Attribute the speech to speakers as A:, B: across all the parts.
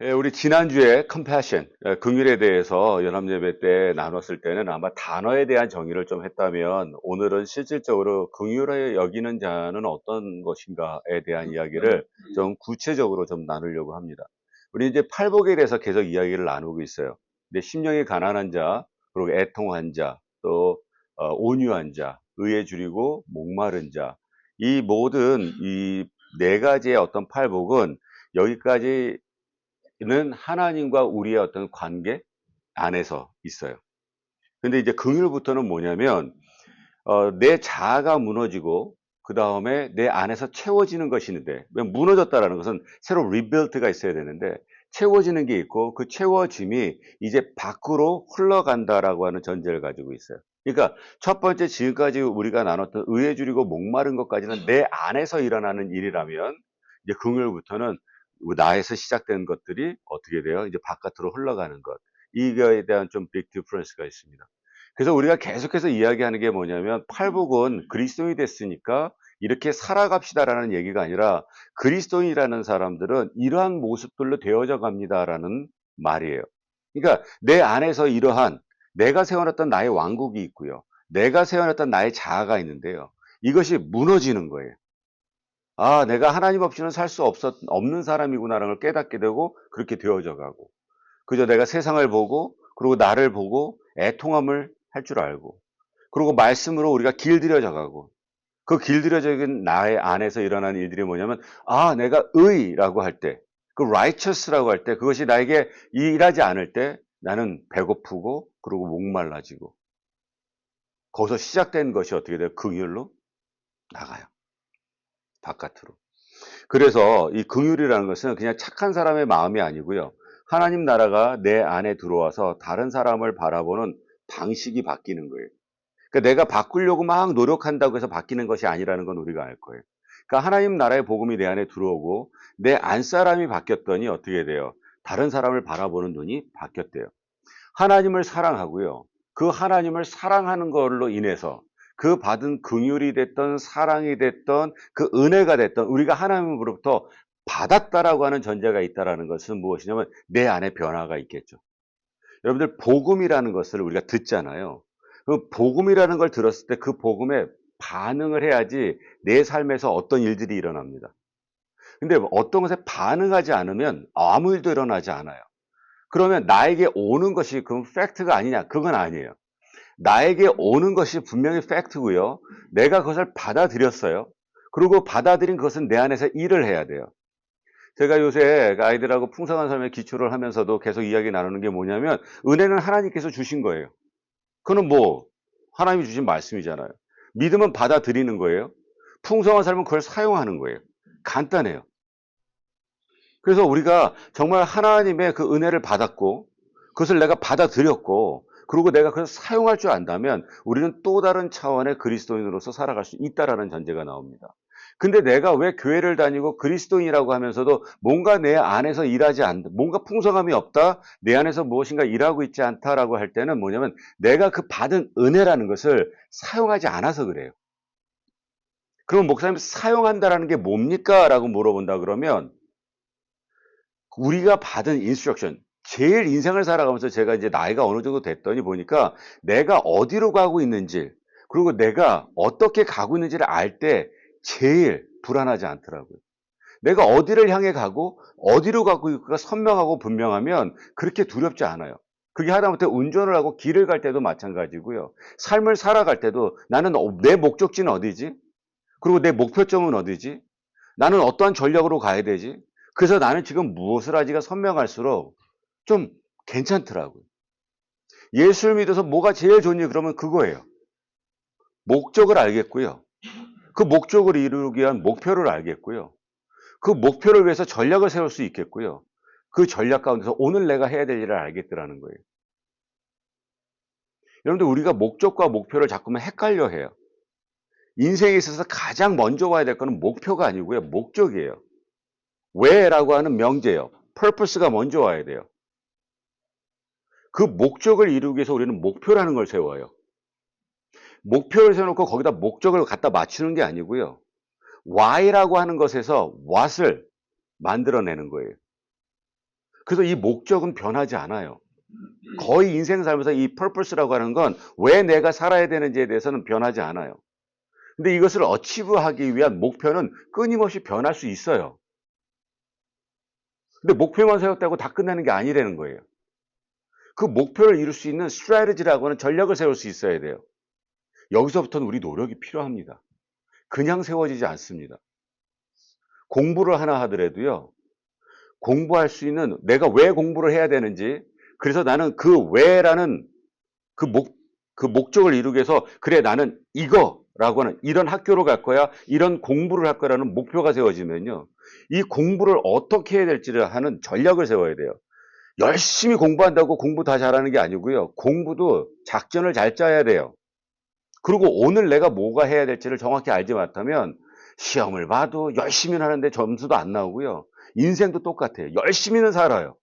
A: 우리 지난주에 compassion, 긍휼에 대해서 연합예배 때 나눴을 때는 아마 단어에 대한 정의를 좀 했다면 오늘은 실질적으로 긍휼하게 여기는 자는 어떤 것인가에 대한 이야기를 좀 구체적으로 좀 나누려고 합니다. 우리 이제 팔복에 대해서 계속 이야기를 나누고 있어요. 근데 심령이 가난한 자, 그리고 애통한 자, 또 온유한 자, 의에 줄이고 목마른 자, 이 모든 이 네 가지의 어떤 팔복은 여기까지 는 하나님과 우리의 어떤 관계 안에서 있어요. 근데 이제 긍휼부터는 뭐냐면 내 자아가 무너지고 그다음에 내 안에서 채워지는 것이 있는데, 왜 무너졌다라는 것은 새로 리빌트가 있어야 되는데 채워지는 게 있고, 그 채워짐이 이제 밖으로 흘러간다라고 하는 전제를 가지고 있어요. 그러니까 첫 번째, 지금까지 우리가 나눴던 의에 줄이고 목마른 것까지는 내 안에서 일어나는 일이라면, 이제 긍휼부터는 나에서 시작된 것들이 어떻게 돼요? 이제 바깥으로 흘러가는 것. 이거에 대한 좀 빅 디퍼런스가 있습니다. 그래서 우리가 계속해서 이야기하는 게 뭐냐면, 팔복은 그리스도인이 됐으니까 이렇게 살아갑시다라는 얘기가 아니라 그리스도인이라는 사람들은 이러한 모습들로 되어져 갑니다라는 말이에요. 그러니까 내 안에서 이러한 내가 세워놨던 나의 왕국이 있고요. 내가 세워놨던 나의 자아가 있는데요. 이것이 무너지는 거예요. 아, 내가 하나님 없이는 살 수 없는 사람이구나라는 걸 깨닫게 되고 그렇게 되어져 가고, 그저 내가 세상을 보고 그리고 나를 보고 애통함을 할 줄 알고, 그리고 말씀으로 우리가 길들여져 가고, 그 길들여진 나의 안에서 일어나는 일들이 뭐냐면, 아, 내가 의라고 할 때, 그 righteous라고 할 때, 그것이 나에게 일하지 않을 때 나는 배고프고 그리고 목말라지고, 거기서 시작된 것이 어떻게 돼요? 긍휼로 나가요. 바깥으로. 그래서 이 긍휼이라는 것은 그냥 착한 사람의 마음이 아니고요. 하나님 나라가 내 안에 들어와서 다른 사람을 바라보는 방식이 바뀌는 거예요. 그러니까 내가 바꾸려고 막 노력한다고 해서 바뀌는 것이 아니라는 건 우리가 알 거예요. 그러니까 하나님 나라의 복음이 내 안에 들어오고 내 안사람이 바뀌었더니 어떻게 돼요? 다른 사람을 바라보는 눈이 바뀌었대요. 하나님을 사랑하고요. 그 하나님을 사랑하는 걸로 인해서 그 받은 긍휼이 됐던 사랑이 됐던 그 은혜가 됐던 우리가 하나님으로부터 받았다라고 하는 전제가 있다라는 것은 무엇이냐면 내 안에 변화가 있겠죠. 여러분들, 복음이라는 것을 우리가 듣잖아요. 그 복음이라는 걸 들었을 때 그 복음에 반응을 해야지 내 삶에서 어떤 일들이 일어납니다. 근데 어떤 것에 반응하지 않으면 아무 일도 일어나지 않아요. 그러면 나에게 오는 것이 그건 팩트가 아니냐? 그건 아니에요. 나에게 오는 것이 분명히 팩트고요. 내가 그것을 받아들였어요. 그리고 받아들인 그것은 내 안에서 일을 해야 돼요. 제가 요새 아이들하고 풍성한 삶의 기초를 하면서도 계속 이야기 나누는 게 뭐냐면, 은혜는 하나님께서 주신 거예요. 그거는 뭐 하나님이 주신 말씀이잖아요. 믿음은 받아들이는 거예요. 풍성한 삶은 그걸 사용하는 거예요. 간단해요. 그래서 우리가 정말 하나님의 그 은혜를 받았고 그것을 내가 받아들였고 그리고 내가 그것을 사용할 줄 안다면 우리는 또 다른 차원의 그리스도인으로서 살아갈 수 있다라는 전제가 나옵니다. 근데 내가 왜 교회를 다니고 그리스도인이라고 하면서도 뭔가 내 안에서 일하지 않다, 뭔가 풍성함이 없다, 내 안에서 무엇인가 일하고 있지 않다라고 할 때는 뭐냐면 내가 그 받은 은혜라는 것을 사용하지 않아서 그래요. 그럼 목사님, 사용한다라는 게 뭡니까? 라고 물어본다 그러면, 우리가 받은 인스트럭션, 제일 인생을 살아가면서 제가 이제 나이가 어느 정도 됐더니 보니까 내가 어디로 가고 있는지, 그리고 내가 어떻게 가고 있는지를 알 때 제일 불안하지 않더라고요. 내가 어디를 향해 가고 어디로 가고 있고가 선명하고 분명하면 그렇게 두렵지 않아요. 그게 하다못해 운전을 하고 길을 갈 때도 마찬가지고요. 삶을 살아갈 때도 나는 내 목적지는 어디지? 그리고 내 목표점은 어디지? 나는 어떠한 전략으로 가야 되지? 그래서 나는 지금 무엇을 하지가 선명할수록 좀 괜찮더라고요. 예수를 믿어서 뭐가 제일 좋니? 그러면 그거예요. 목적을 알겠고요. 그 목적을 이루기 위한 목표를 알겠고요. 그 목표를 위해서 전략을 세울 수 있겠고요. 그 전략 가운데서 오늘 내가 해야 될 일을 알겠더라는 거예요. 여러분들, 우리가 목적과 목표를 자꾸만 헷갈려 해요. 인생에 있어서 가장 먼저 와야 될 거는 목표가 아니고요. 목적이에요. 왜라고 하는 명제예요. purpose가 먼저 와야 돼요. 그 목적을 이루기 위해서 우리는 목표라는 걸 세워요. 목표를 세워놓고 거기다 목적을 갖다 맞추는 게 아니고요. why라고 하는 것에서 what을 만들어내는 거예요. 그래서 이 목적은 변하지 않아요. 거의 인생 살면서 이 purpose라고 하는 건 왜 내가 살아야 되는지에 대해서는 변하지 않아요. 근데 이것을 어치브하기 위한 목표는 끊임없이 변할 수 있어요. 근데 목표만 세웠다고 다 끝나는 게 아니라는 거예요. 그 목표를 이룰 수 있는 스트래티지라고 하는 전략을 세울 수 있어야 돼요. 여기서부터는 우리 노력이 필요합니다. 그냥 세워지지 않습니다. 공부를 하나 하더라도요. 공부할 수 있는 내가 왜 공부를 해야 되는지, 그래서 나는 그 왜라는 그 목적을 이루기 위해서, 그래 나는 이거라고 하는 이런 학교로 갈 거야, 이런 공부를 할 거라는 목표가 세워지면요. 이 공부를 어떻게 해야 될지를 하는 전략을 세워야 돼요. 열심히 공부한다고 공부 다 잘하는 게 아니고요. 공부도 작전을 잘 짜야 돼요. 그리고 오늘 내가 뭐가 해야 될지를 정확히 알지 못하면 시험을 봐도 열심히는 하는데 점수도 안 나오고요. 인생도 똑같아요. 열심히는 살아요.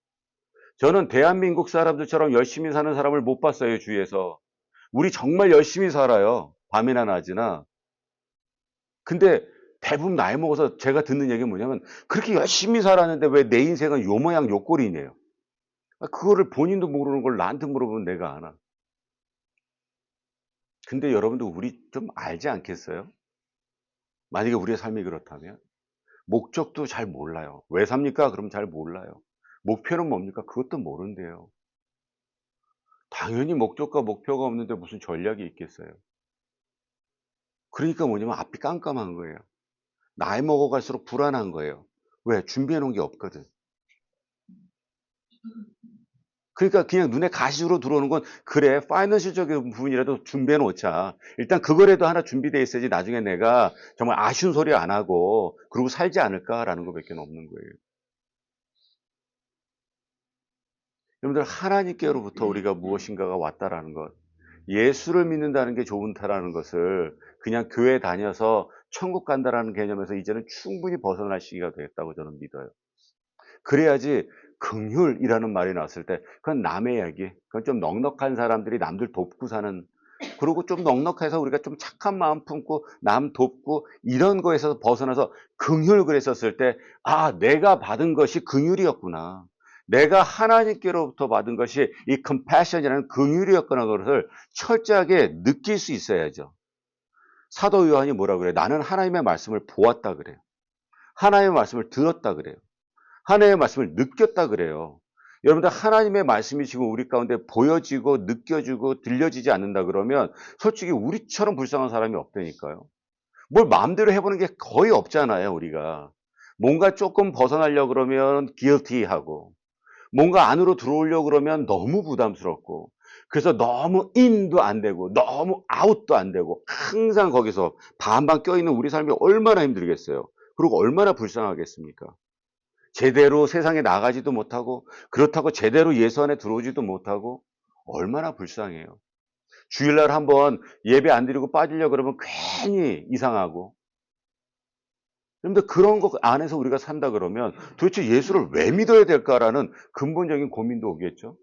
A: 저는 대한민국 사람들처럼 열심히 사는 사람을 못 봤어요, 주위에서. 우리 정말 열심히 살아요. 밤이나 낮이나. 근데 대부분 나이 먹어서 제가 듣는 얘기는 뭐냐면, 그렇게 열심히 살았는데 왜 내 인생은 요 모양 요 꼴이네요. 그거를 본인도 모르는 걸 나한테 물어보면 내가 아나. 근데 여러분도 우리 좀 알지 않겠어요? 만약에 우리의 삶이 그렇다면 목적도 잘 몰라요. 왜 삽니까? 그럼 잘 몰라요. 목표는 뭡니까? 그것도 모른대요. 당연히 목적과 목표가 없는데 무슨 전략이 있겠어요. 그러니까 뭐냐면 앞이 깜깜한 거예요. 나이 먹어갈수록 불안한 거예요. 왜? 준비해 놓은 게 없거든. 그러니까 그냥 눈에 가시로 들어오는 건, 그래 파이낸셜적인 부분이라도 준비해 놓자. 일단 그거라도 하나 준비돼 있어야지 나중에 내가 정말 아쉬운 소리 안 하고 그러고 살지 않을까라는 것밖에 없는 거예요. 여러분들, 하나님께로부터 우리가 무엇인가가 왔다라는 것, 예수를 믿는다는 게 좋다라는 것을 그냥 교회 다녀서 천국 간다라는 개념에서 이제는 충분히 벗어날 시기가 되겠다고 저는 믿어요. 그래야지 긍휼이라는 말이 나왔을 때 그건 남의 이야기, 그건 좀 넉넉한 사람들이 남들 돕고 사는, 그리고 좀 넉넉해서 우리가 좀 착한 마음 품고 남 돕고 이런 거에서 벗어나서 긍휼 그랬었을 때, 아, 내가 받은 것이 긍휼이었구나. 내가 하나님께로부터 받은 것이 이 compassion이라는 긍휼이었구나. 그것을 철저하게 느낄 수 있어야죠. 사도 요한이 뭐라 그래요? 나는 하나님의 말씀을 보았다 그래요. 하나님의 말씀을 들었다 그래요. 하나님의 말씀을 느꼈다 그래요. 여러분들, 하나님의 말씀이 지금 우리 가운데 보여지고 느껴지고 들려지지 않는다 그러면 솔직히 우리처럼 불쌍한 사람이 없다니까요. 뭘 마음대로 해보는 게 거의 없잖아요, 우리가. 뭔가 조금 벗어나려고 그러면 guilty하고, 뭔가 안으로 들어오려고 그러면 너무 부담스럽고, 그래서 너무 in도 안 되고 너무 out도 안 되고 항상 거기서 반반 껴있는 우리 삶이 얼마나 힘들겠어요. 그리고 얼마나 불쌍하겠습니까? 제대로 세상에 나가지도 못하고, 그렇다고 제대로 예수 안에 들어오지도 못하고, 얼마나 불쌍해요. 주일날 한번 예배 안 드리고 빠지려고 그러면 괜히 이상하고. 그런데 그런 것 안에서 우리가 산다 그러면 도대체 예수를 왜 믿어야 될까라는 근본적인 고민도 오겠죠.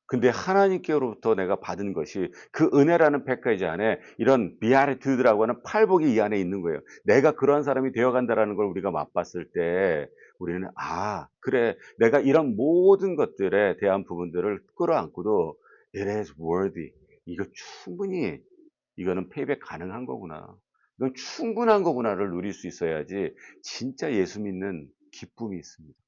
A: 근데 하나님께로부터 내가 받은 것이 그 은혜라는 패키지 안에 이런 비아리투드라고 하는 팔복이 이 안에 있는 거예요. 내가 그러한 사람이 되어간다라는 걸 우리가 맛봤을 때 우리는, 아, 그래, 내가 이런 모든 것들에 대한 부분들을 끌어안고도 it is worthy. 이거 충분히, 이거는 페이백 가능한 거구나. 이건 충분한 거구나를 누릴 수 있어야지 진짜 예수 믿는 기쁨이 있습니다.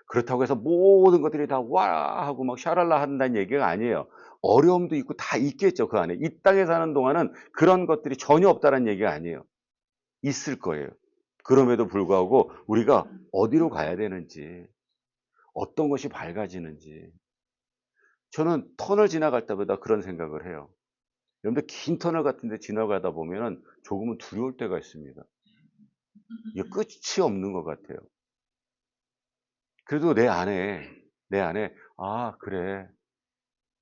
A: 그렇다고 해서 모든 것들이 다 와 하고 막 샤랄라 한다는 얘기가 아니에요. 어려움도 있고 다 있겠죠, 그 안에. 이 땅에 사는 동안은 그런 것들이 전혀 없다는 얘기가 아니에요. 있을 거예요. 그럼에도 불구하고 우리가 어디로 가야 되는지, 어떤 것이 밝아지는지. 저는 터널 지나갈 때마다 그런 생각을 해요. 여러분들, 긴 터널 같은 데 지나가다 보면은 조금은 두려울 때가 있습니다. 이게 끝이 없는 것 같아요. 그래도 내 안에, 아, 그래.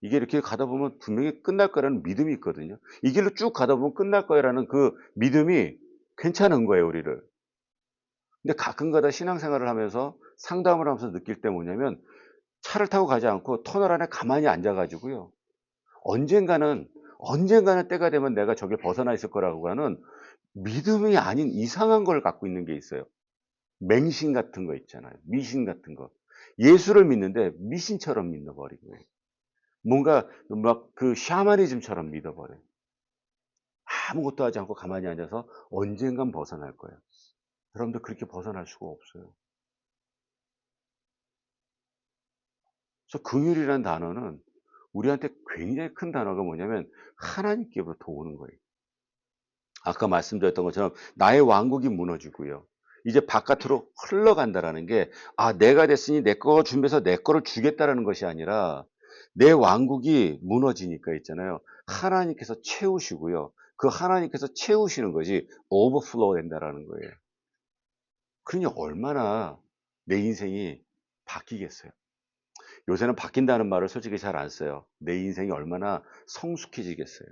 A: 이게 이렇게 가다 보면 분명히 끝날 거라는 믿음이 있거든요. 이 길로 쭉 가다 보면 끝날 거라는 그 믿음이 괜찮은 거예요, 우리를. 근데 가끔가다 신앙생활을 하면서 상담을 하면서 느낄 때 뭐냐면, 차를 타고 가지 않고 터널 안에 가만히 앉아가지고요. 언젠가는, 언젠가는 때가 되면 내가 저길 벗어나 있을 거라고 하는 믿음이 아닌 이상한 걸 갖고 있는 게 있어요. 맹신 같은 거 있잖아요. 미신 같은 거. 예수를 믿는데 미신처럼 믿어버리고 뭔가 막 그 샤머니즘처럼 믿어버려요. 아무것도 하지 않고 가만히 앉아서 언젠간 벗어날 거예요. 여러분들 그렇게 벗어날 수가 없어요. 그래서 긍휼이라는 단어는 우리한테 굉장히 큰 단어가 뭐냐면 하나님께로부터 오는 거예요. 아까 말씀드렸던 것처럼 나의 왕국이 무너지고요. 이제 바깥으로 흘러간다라는 게, 내가 됐으니 내 거 준비해서 내 거를 주겠다라는 것이 아니라 내 왕국이 무너지니까 있잖아요. 하나님께서 채우시고요. 그 하나님께서 채우시는 것이 오버플로우 된다라는 거예요. 그러니 얼마나 내 인생이 바뀌겠어요. 요새는 바뀐다는 말을 솔직히 잘 안 써요. 내 인생이 얼마나 성숙해지겠어요.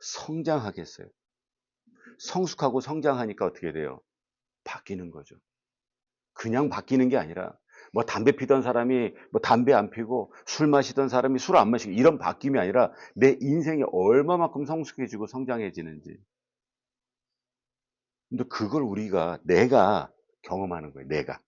A: 성장하겠어요. 성숙하고 성장하니까 어떻게 돼요? 바뀌는 거죠. 그냥 바뀌는 게 아니라 뭐 담배 피던 사람이 뭐 담배 안 피고 술 마시던 사람이 술 안 마시고 이런 바뀜이 아니라 내 인생이 얼마만큼 성숙해지고 성장해지는지. 근데 그걸 내가 경험하는 거예요. 내가.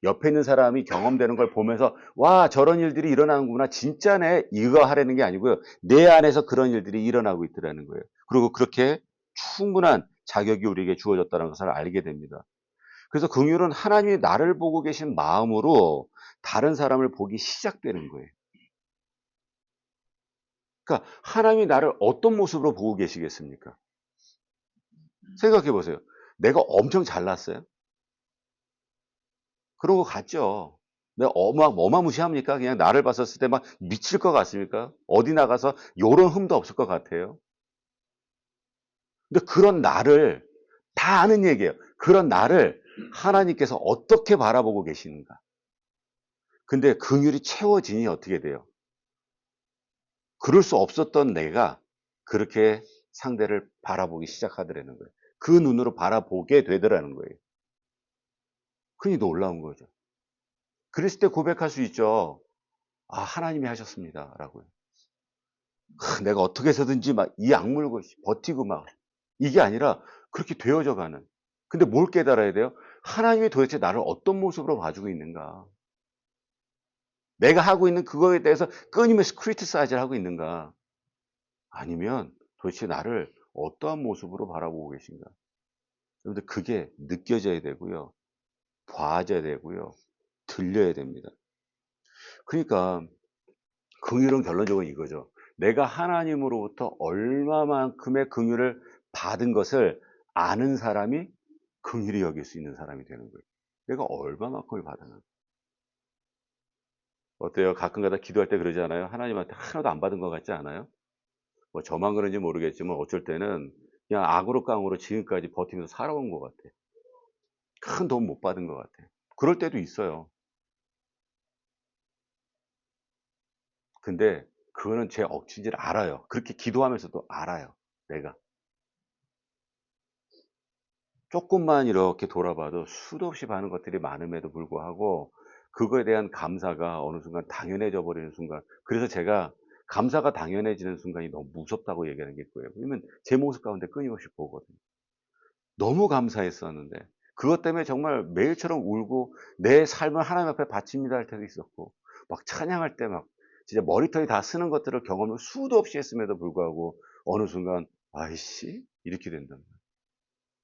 A: 옆에 있는 사람이 경험되는 걸 보면서 와 저런 일들이 일어나는구나 진짜네 이거 하려는 게 아니고요. 내 안에서 그런 일들이 일어나고 있더라는 거예요. 그리고 그렇게 충분한 자격이 우리에게 주어졌다는 것을 알게 됩니다. 그래서 긍휼은 하나님이 나를 보고 계신 마음으로 다른 사람을 보기 시작되는 거예요. 그러니까 하나님이 나를 어떤 모습으로 보고 계시겠습니까? 생각해 보세요. 내가 엄청 잘났어요? 그런 것 같죠. 내가 어마무시합니까? 그냥 나를 봤었을 때 막 미칠 것 같습니까? 어디 나가서 요런 흠도 없을 것 같아요. 근데 그런 나를 다 아는 얘기예요. 그런 나를 하나님께서 어떻게 바라보고 계시는가? 근데 긍휼이 채워지니 어떻게 돼요? 그럴 수 없었던 내가 그렇게 상대를 바라보기 시작하더라는 거예요. 그 눈으로 바라보게 되더라는 거예요. 그러니 놀라운 거죠. 그랬을 때 고백할 수 있죠. 하나님이 하셨습니다. 라고요. 내가 어떻게 해서든지 막 이 악물고 버티고 막 이게 아니라 그렇게 되어져 가는. 근데 뭘 깨달아야 돼요? 하나님이 도대체 나를 어떤 모습으로 봐주고 있는가? 내가 하고 있는 그거에 대해서 끊임없이 크리티사이즈를 하고 있는가? 아니면 도대체 나를 어떠한 모습으로 바라보고 계신가? 여러분들 그게 느껴져야 되고요. 봐져야 되고요. 들려야 됩니다. 그러니까 긍휼은 결론적으로 이거죠. 내가 하나님으로부터 얼마만큼의 긍휼을 받은 것을 아는 사람이 긍휼히 여길 수 있는 사람이 되는 거예요. 내가 얼마만큼을 받았나. 어때요? 가끔가다 기도할 때 그러지 않아요? 하나님한테 하나도 안 받은 것 같지 않아요? 뭐 저만 그런지 모르겠지만 어쩔 때는 그냥 악으로 깡으로 지금까지 버티면서 살아온 것 같아. 큰 도움 못 받은 것 같아. 그럴 때도 있어요. 근데 그거는 제 억지인지를 알아요. 그렇게 기도하면서도 알아요. 내가. 조금만 이렇게 돌아봐도 수도 없이 많은 것들이 많음에도 불구하고 그거에 대한 감사가 어느 순간 당연해져 버리는 순간. 그래서 제가 감사가 당연해지는 순간이 너무 무섭다고 얘기하는 게 있고요. 왜냐면 제 모습 가운데 끊임없이 보거든요. 너무 감사했었는데 그것 때문에 정말 매일처럼 울고 내 삶을 하나님 앞에 바칩니다 할 때도 있었고 막 찬양할 때 막 진짜 머리털이 다 쓰는 것들을 경험을 수도 없이 했음에도 불구하고 어느 순간 '아이씨.' 이렇게 된단 말이에요.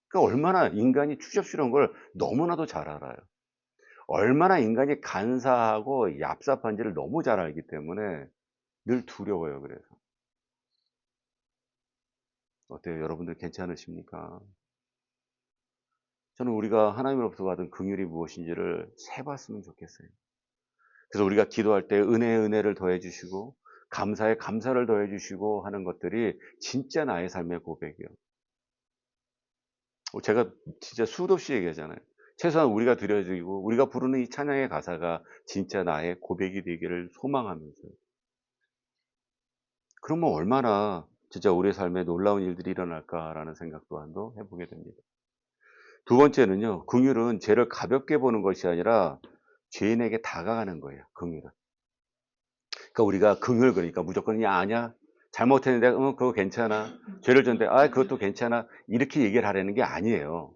A: 그러니까 얼마나 인간이 추접스러운 걸 너무나도 잘 알아요. 얼마나 인간이 간사하고 얍삽한지를 너무 잘 알기 때문에 늘 두려워요 그래서. 어때요? 여러분들 괜찮으십니까? 저는 우리가 하나님으로부터 받은 긍휼이 무엇인지를 세 봤으면 좋겠어요. 그래서 우리가 기도할 때 은혜에 은혜를 더해 주시고 감사에 감사를 더해 주시고 하는 것들이 진짜 나의 삶의 고백이요. 제가 진짜 수도 없이 얘기하잖아요. 최소한 우리가 드려지고 우리가 부르는 이 찬양의 가사가 진짜 나의 고백이 되기를 소망하면서요. 그러면 얼마나 진짜 우리의 삶에 놀라운 일들이 일어날까라는 생각 또한도 해보게 됩니다. 두 번째는요. 긍휼은 죄를 가볍게 보는 것이 아니라 죄인에게 다가가는 거예요. 긍휼은. 그러니까 우리가 긍휼 그러니까 무조건 "야 아니야. 잘못했는데 그거 괜찮아. 죄를 졌는데 그것도 괜찮아." 이렇게 얘기를 하려는 게 아니에요.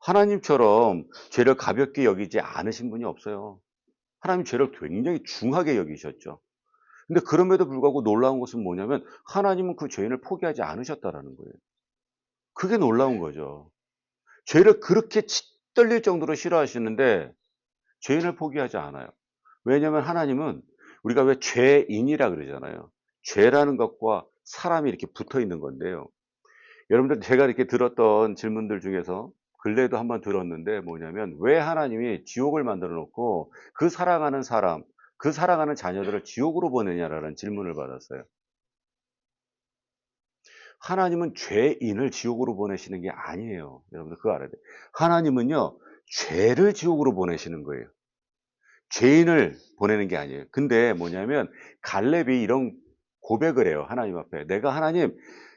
A: 하나님처럼 죄를 가볍게 여기지 않으신 분이 없어요. 하나님 죄를 굉장히 중하게 여기셨죠. 근데 그럼에도 불구하고 놀라운 것은 뭐냐면 하나님은 그 죄인을 포기하지 않으셨다라는 거예요. 그게 놀라운 거죠. 죄를 그렇게 떨릴 정도로 싫어하시는데 죄인을 포기하지 않아요. 왜냐하면 하나님은 우리가 왜 죄인이라 그러잖아요. 죄라는 것과 사람이 이렇게 붙어 있는 건데요. 여러분들 제가 이렇게 들었던 질문들 중에서 근래에도 한번 들었는데 뭐냐면 왜 하나님이 지옥을 만들어 놓고 그 사랑하는 사람, 그 사랑하는 자녀들을 지옥으로 보내냐라는 질문을 받았어요. 하나님은 죄인을 지옥으로 보내시는 게 아니에요. 여러분들 그거 알아야 돼요. 하나님은요, 죄를 지옥으로 보내시는 거예요. 죄인을 보내는 게 아니에요. 근데 뭐냐면 갈렙이 이런 고백을 해요. 하나님 앞에. 내가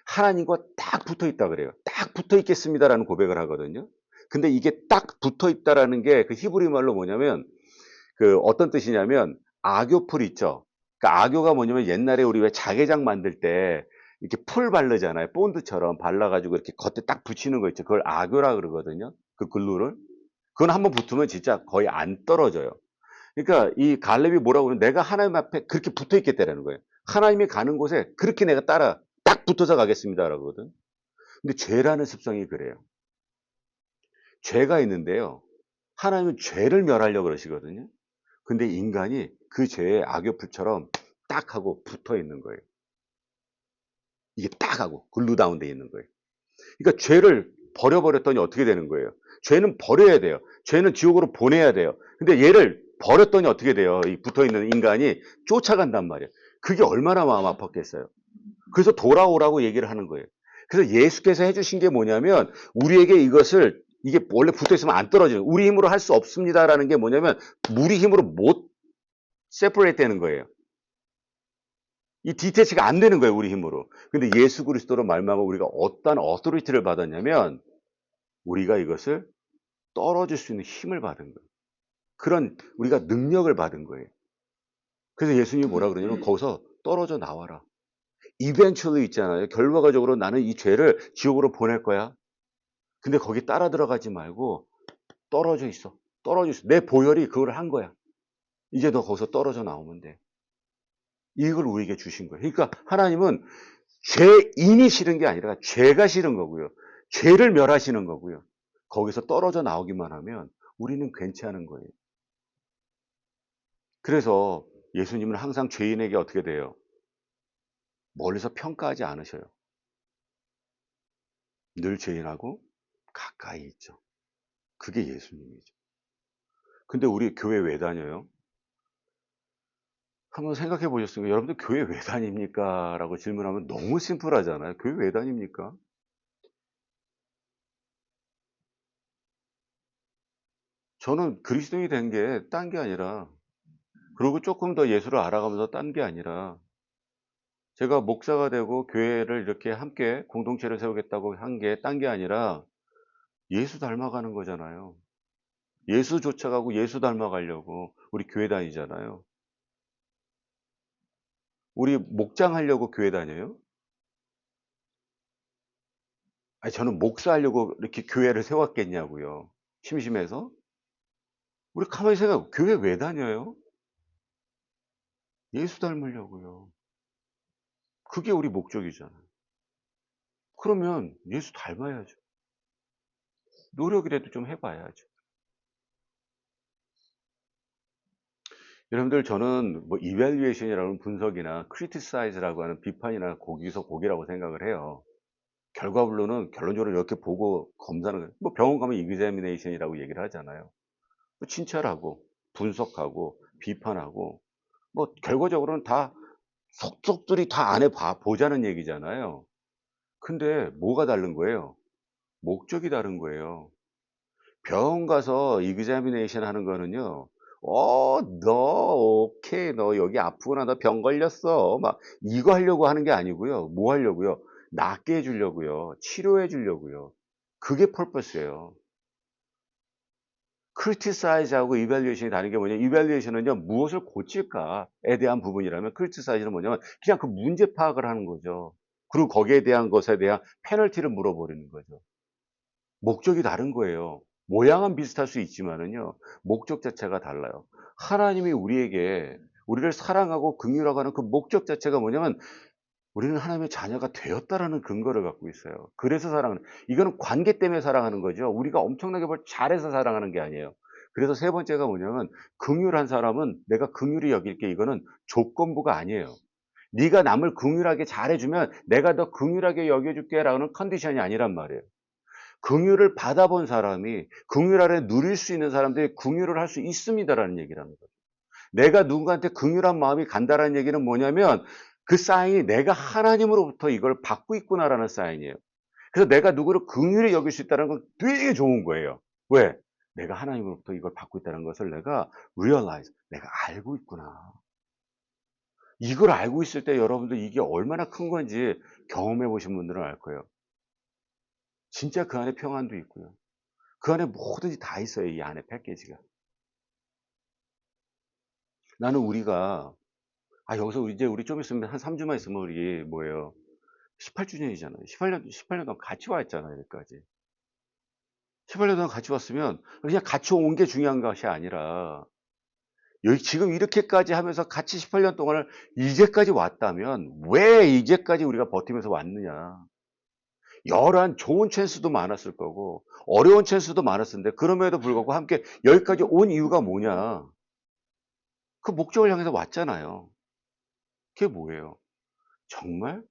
A: 하나님과 딱 붙어 있다 그래요. 딱 붙어 있겠습니다라는 고백을 하거든요. 근데 이게 딱 붙어 있다라는 게 그 히브리 말로 뭐냐면 그 어떤 뜻이냐면 악교풀 있죠. 그러니까 악교가 뭐냐면 옛날에 우리 왜 자개장 만들 때 이렇게 풀 바르잖아요. 본드처럼 발라가지고 이렇게 겉에 딱 붙이는 거 있죠. 그걸 악교라 그러거든요. 그 글루를. 그건 한번 붙으면 진짜 거의 안 떨어져요. 그러니까 이 갈렙이 뭐라고 그러면 내가 하나님 앞에 그렇게 붙어 있겠다라는 거예요. 하나님이 가는 곳에 그렇게 내가 따라 딱 붙어서 가겠습니다라고 하거든. 근데 죄라는 습성이 그래요. 죄가 있는데요. 하나님은 죄를 멸하려고 그러시거든요. 근데 인간이 그 죄의 악교풀처럼 딱 하고 붙어 있는 거예요. 이게 딱 하고 글루 다운돼 있는 거예요. 그러니까 죄를 버려버렸더니 어떻게 되는 거예요? 죄는 버려야 돼요. 죄는 지옥으로 보내야 돼요. 근데 얘를 버렸더니 어떻게 돼요? 이 붙어있는 인간이 쫓아간단 말이에요. 그게 얼마나 마음 아팠겠어요. 그래서 돌아오라고 얘기를 하는 거예요. 그래서 예수께서 해주신 게 뭐냐면 우리에게 이게 원래 붙어있으면 안 떨어져요. 우리 힘으로 할 수 없습니다라는 게 뭐냐면 우리 힘으로 못 세퍼레이트 되는 거예요. 이 디태치가 안 되는 거예요, 우리 힘으로. 근데 예수 그리스도로 말미암아 우리가 어떤 어토리티를 받았냐면 우리가 이것을 떨어질 수 있는 힘을 받은 거예요. 그런 우리가 능력을 받은 거예요. 그래서 예수님이 뭐라 그러냐면 거기서 떨어져 나와라. eventually 있잖아요. 결과적으로 나는 이 죄를 지옥으로 보낼 거야. 근데 거기 따라 들어가지 말고 떨어져 있어. 떨어져 있어. 내 보혈이 그걸 한 거야. 이제 너 거기서 떨어져 나오면 돼. 이걸 우리에게 주신 거예요. 그러니까 하나님은 죄인이 싫은 게 아니라 죄가 싫은 거고요. 죄를 멸하시는 거고요. 거기서 떨어져 나오기만 하면 우리는 괜찮은 거예요. 그래서 예수님은 항상 죄인에게 어떻게 돼요? 멀리서 평가하지 않으셔요. 늘 죄인하고 가까이 있죠. 그게 예수님이죠. 근데 우리 교회 왜 다녀요? 한번 생각해 보셨습니까? 여러분들 교회 왜 다닙니까? 라고 질문하면 너무 심플하잖아요. 교회 왜 다닙니까? 저는 그리스도인이 된 게 딴 게 아니라 그리고 조금 더 예수를 알아가면서 딴 게 아니라 제가 목사가 되고 교회를 이렇게 함께 공동체를 세우겠다고 한 게 딴 게 아니라 예수 닮아가는 거잖아요. 예수 쫓아가고 예수 닮아가려고 우리 교회 다니잖아요. 우리 목장하려고 교회 다녀요? 아니 저는 목사하려고 이렇게 교회를 세웠겠냐고요. 심심해서? 우리 가만히 생각해 교회 왜 다녀요? 예수 닮으려고요. 그게 우리 목적이잖아요. 그러면 예수 닮아야죠. 노력이라도 좀 해봐야죠. 여러분들 저는 뭐 evaluation이라는 분석이나 criticize라고 하는 비판이나 거기서 거기라고 생각을 해요. 결과물로는 결론적으로 이렇게 보고 검사하는 거예요. 뭐 병원 가면 examination이라고 얘기를 하잖아요. 뭐 진찰하고 분석하고 비판하고 뭐 결과적으로는 다 속속들이 다 안에 보자는 얘기잖아요. 근데 뭐가 다른 거예요? 목적이 다른 거예요. 병원 가서 examination 하는 거는요. 너 오케이 너 여기 아프구나 너 병 걸렸어 막 이거 하려고 하는 게 아니고요. 뭐 하려고요? 낫게 해 주려고요. 치료해 주려고요. 그게 purpose예요. criticize하고 evaluation이 다른 게 뭐냐면 evaluation은요. 무엇을 고칠까에 대한 부분이라면 criticize는 뭐냐면 그냥 그 문제 파악을 하는 거죠. 그리고 거기에 대한 것에 대한 페널티를 물어버리는 거죠. 목적이 다른 거예요. 모양은 비슷할 수 있지만은요, 목적 자체가 달라요. 하나님이 우리를 사랑하고 긍휼하고 하는 그 목적 자체가 뭐냐면 우리는 하나님의 자녀가 되었다라는 근거를 갖고 있어요. 그래서 사랑하는, 이거는 관계 때문에 사랑하는 거죠. 우리가 엄청나게 뭘 잘해서 사랑하는 게 아니에요. 그래서 세 번째가 뭐냐면 긍휼한 사람은 내가 긍휼히 여길게, 이거는 조건부가 아니에요. 네가 남을 긍휼하게 잘해주면 내가 더 긍휼하게 여겨줄게라는 컨디션이 아니란 말이에요. 긍휼을 받아본 사람이 긍휼 아래 누릴 수 있는 사람들이 긍휼을 할 수 있습니다라는 얘기라는 거예요. 내가 누군가한테 긍휼한 마음이 간다라는 얘기는 뭐냐면 그 사인이 내가 하나님으로부터 이걸 받고 있구나라는 사인이에요. 그래서 내가 누구를 긍휼히 여길 수 있다는 건 되게 좋은 거예요. 왜? 내가 하나님으로부터 이걸 받고 있다는 것을 내가 realize, 내가 알고 있구나. 이걸 알고 있을 때 여러분들 이게 얼마나 큰 건지 경험해 보신 분들은 알 거예요. 진짜 그 안에 평안도 있고요. 그 안에 뭐든지 다 있어요. 이 안에 패키지가. 나는 우리가 여기서 이제 우리 좀 있으면 한 3주만 있으면 우리 뭐예요? 18주년이잖아요. 18년 동안 같이 와 있잖아요, 여기까지. 18년 동안 같이 왔으면 그냥 같이 온 게 중요한 것이 아니라 여기 지금 이렇게까지 하면서 같이 18년 동안을 이제까지 왔다면 왜 이제까지 우리가 버티면서 왔느냐. 여러한 좋은 찬스도 많았을 거고 어려운 찬스도 많았을 텐데 그럼에도 불구하고 함께 여기까지 온 이유가 뭐냐. 그 목적을 향해서 왔잖아요. 그게 뭐예요? 정말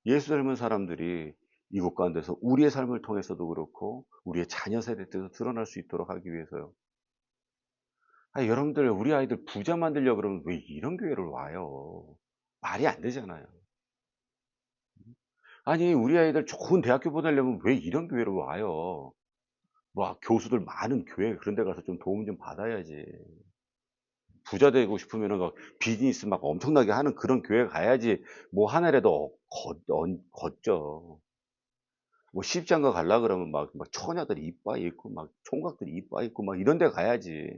A: 예수 닮은 사람들이 이곳 가운데서 우리의 삶을 통해서도 그렇고 우리의 자녀 세대 때도 드러날 수 있도록 하기 위해서요. 여러분들 우리 아이들 부자 만들려고 그러면 왜 이런 교회를 와요? 말이 안 되잖아요. 아니 우리 아이들 좋은 대학교 보내려면 왜 이런 교회를 와요? 뭐 교수들 많은 교회 그런 데 가서 좀 도움 좀 받아야지. 부자 되고 싶으면은 막 비즈니스 막 엄청나게 하는 그런 교회 가야지 뭐 하나라도 걷죠. 뭐 시집장가 가려 그러면 막 처녀들이 이빠이 있고 막 총각들이 이빠이 있고 막 이런 데 가야지.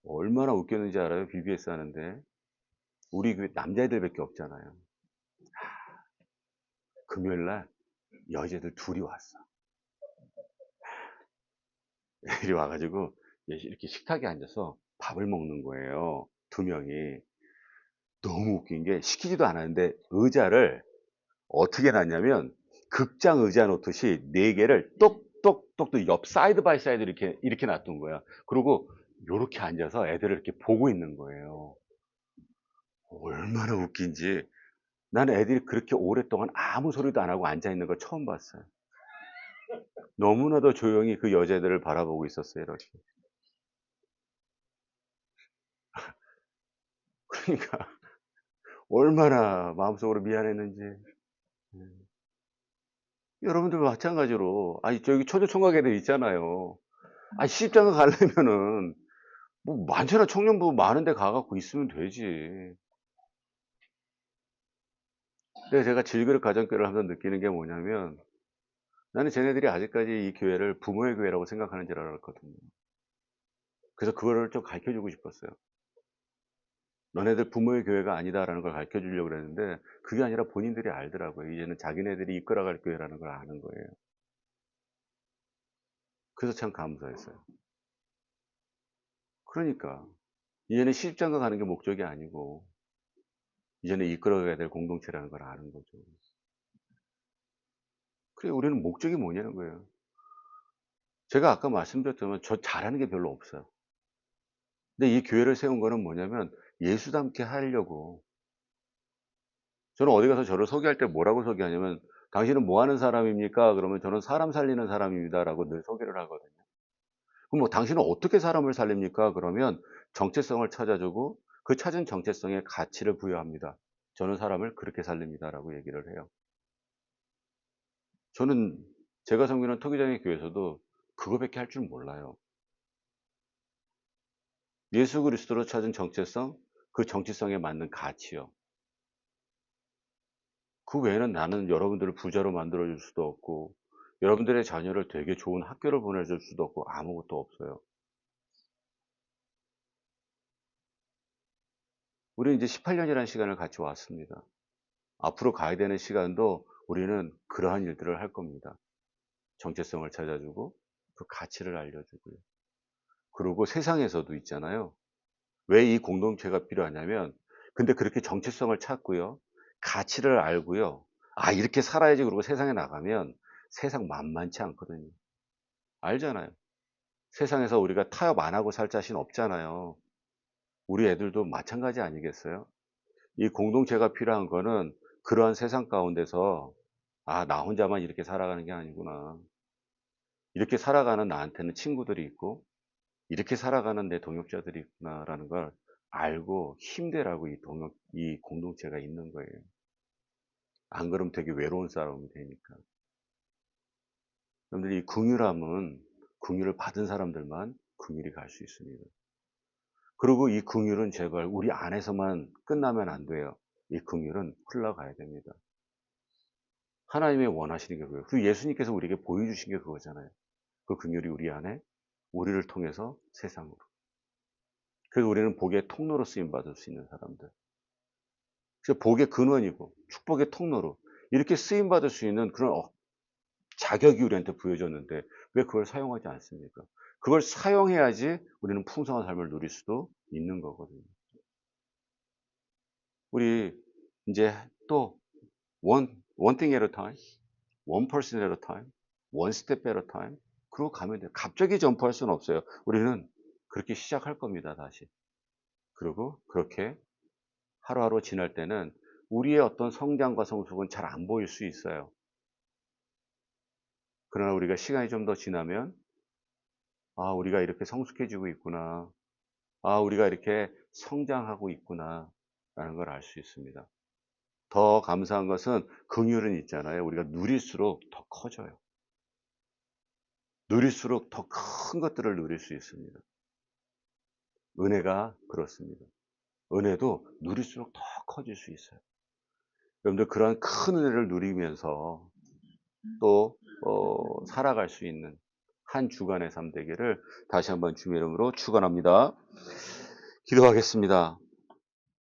A: 얼마나 웃겼는지 알아요? BBS 하는데. 우리 교회 남자애들밖에 없잖아요. 금요일 날 여자애들 둘이 왔어. 애들이 와 가지고 이렇게 식탁에 앉아서 밥을 먹는 거예요, 두 명이. 너무 웃긴 게 시키지도 않았는데 의자를 어떻게 놨냐면 극장 의자 놓듯이 네 개를 똑똑똑똑 옆 사이드 바이 사이드 이렇게 놔둔 거야. 그리고 요렇게 앉아서 애들을 이렇게 보고 있는 거예요. 얼마나 웃긴지. 나는 애들이 그렇게 오랫동안 아무 소리도 안 하고 앉아 있는 걸 처음 봤어요. 너무나도 조용히 그 여자애들을 바라보고 있었어요, 이렇게. 그러니까 얼마나 마음속으로 미안했는지. 여러분들 마찬가지로 저기 초조총각 애들 있잖아요. 시집장가 가려면은 뭐 많잖아. 청년부 많은 데 가 갖고 있으면 되지. 근데 제가 질그릇 가정교회를 하면서 느끼는 게 뭐냐면 나는 쟤네들이 아직까지 이 교회를 부모의 교회라고 생각하는 줄 알았거든요. 그래서 그거를 좀 가르쳐 주고 싶었어요. 너네들 부모의 교회가 아니다라는 걸 가르쳐 주려고 그랬는데 그게 아니라 본인들이 알더라고요. 이제는 자기네들이 이끌어갈 교회라는 걸 아는 거예요. 그래서 참 감사했어요. 그러니까 이제는 시집장가 가는 게 목적이 아니고 이제는 이끌어가야 될 공동체라는 걸 아는 거죠. 그래 우리는 목적이 뭐냐는 거예요. 제가 아까 말씀드렸지만 저 잘하는 게 별로 없어요. 근데 이 교회를 세운 거는 뭐냐면 예수 닮게 하려고. 저는 어디 가서 저를 소개할 때 뭐라고 소개하냐면 "당신은 뭐 하는 사람입니까?" 그러면 저는 "사람 살리는 사람입니다."라고 늘 소개를 하거든요. 그럼 뭐 "당신은 어떻게 사람을 살립니까?" 그러면 정체성을 찾아주고 그 찾은 정체성에 가치를 부여합니다. "저는 사람을 그렇게 살립니다."라고 얘기를 해요. 저는 제가 섬기는 토기장의 교회에서도 그거밖에 할 줄 몰라요. 예수 그리스도로 찾은 정체성, 그 정체성에 맞는 가치요. 그 외에는 나는 여러분들을 부자로 만들어 줄 수도 없고 여러분들의 자녀를 되게 좋은 학교를 보내줄 수도 없고 아무것도 없어요. 우리는 이제 18년이라는 시간을 같이 왔습니다. 앞으로 가야 되는 시간도 우리는 그러한 일들을 할 겁니다. 정체성을 찾아주고 그 가치를 알려주고요. 그리고 세상에서도 있잖아요. 왜 이 공동체가 필요하냐면 근데 그렇게 정체성을 찾고요. 가치를 알고요. '아 이렇게 살아야지.' 그러고 세상에 나가면 세상 만만치 않거든요. 알잖아요. 세상에서 우리가 타협 안 하고 살 자신 없잖아요. 우리 애들도 마찬가지 아니겠어요? 이 공동체가 필요한 거는 그러한 세상 가운데서 '아 나 혼자만 이렇게 살아가는 게 아니구나. 이렇게 살아가는 나한테는 친구들이 있고 이렇게 살아가는 내 동역자들이 있구나.'라는 걸 알고 힘내라고 이 공동체가 있는 거예요. 안 그러면 되게 외로운 싸움이 되니까. 여러분들 이 긍휼함은 긍휼을 받은 사람들만 긍휼히 갈 수 있습니다. 그리고 이 긍휼은 제발 우리 안에서만 끝나면 안 돼요. 이 긍휼은 흘러가야 됩니다. 하나님이 원하시는 게 그거예요. 그리고 예수님께서 우리에게 보여주신 게 그거잖아요. 그 긍휼이 우리 안에 우리를 통해서 세상으로. 그래서 우리는 복의 통로로 쓰임 받을 수 있는 사람들. 그래서 복의 근원이고 축복의 통로로 이렇게 쓰임 받을 수 있는 그런 자격이 우리한테 부여졌는데 왜 그걸 사용하지 않습니까? 그걸 사용해야지 우리는 풍성한 삶을 누릴 수도 있는 거거든요. 우리 인제 또 one thing at a time, one person at a time, one step at a time 그러고 가면 돼요. 갑자기 점프할 수는 없어요. 우리는 그렇게 시작할 겁니다 다시. 그리고 그렇게 하루하루 지날 때는 우리의 어떤 성장과 성숙은 잘 안 보일 수 있어요. 그러나 우리가 시간이 좀 더 지나면 '아 우리가 이렇게 성숙해지고 있구나. 아 우리가 이렇게 성장하고 있구나.'라는 걸 알 수 있습니다. 더 감사한 것은 긍휼은 있잖아요. 우리가 누릴수록 더 커져요. 누릴수록 더 큰 것들을 누릴 수 있습니다. 은혜가 그렇습니다. 은혜도 누릴수록 더 커질 수 있어요. 여러분들 그러한 큰 은혜를 누리면서 또 살아갈 수 있는 한 주간의 삶 되기를 다시 한번 주님의 이름으로 축원합니다. 기도하겠습니다.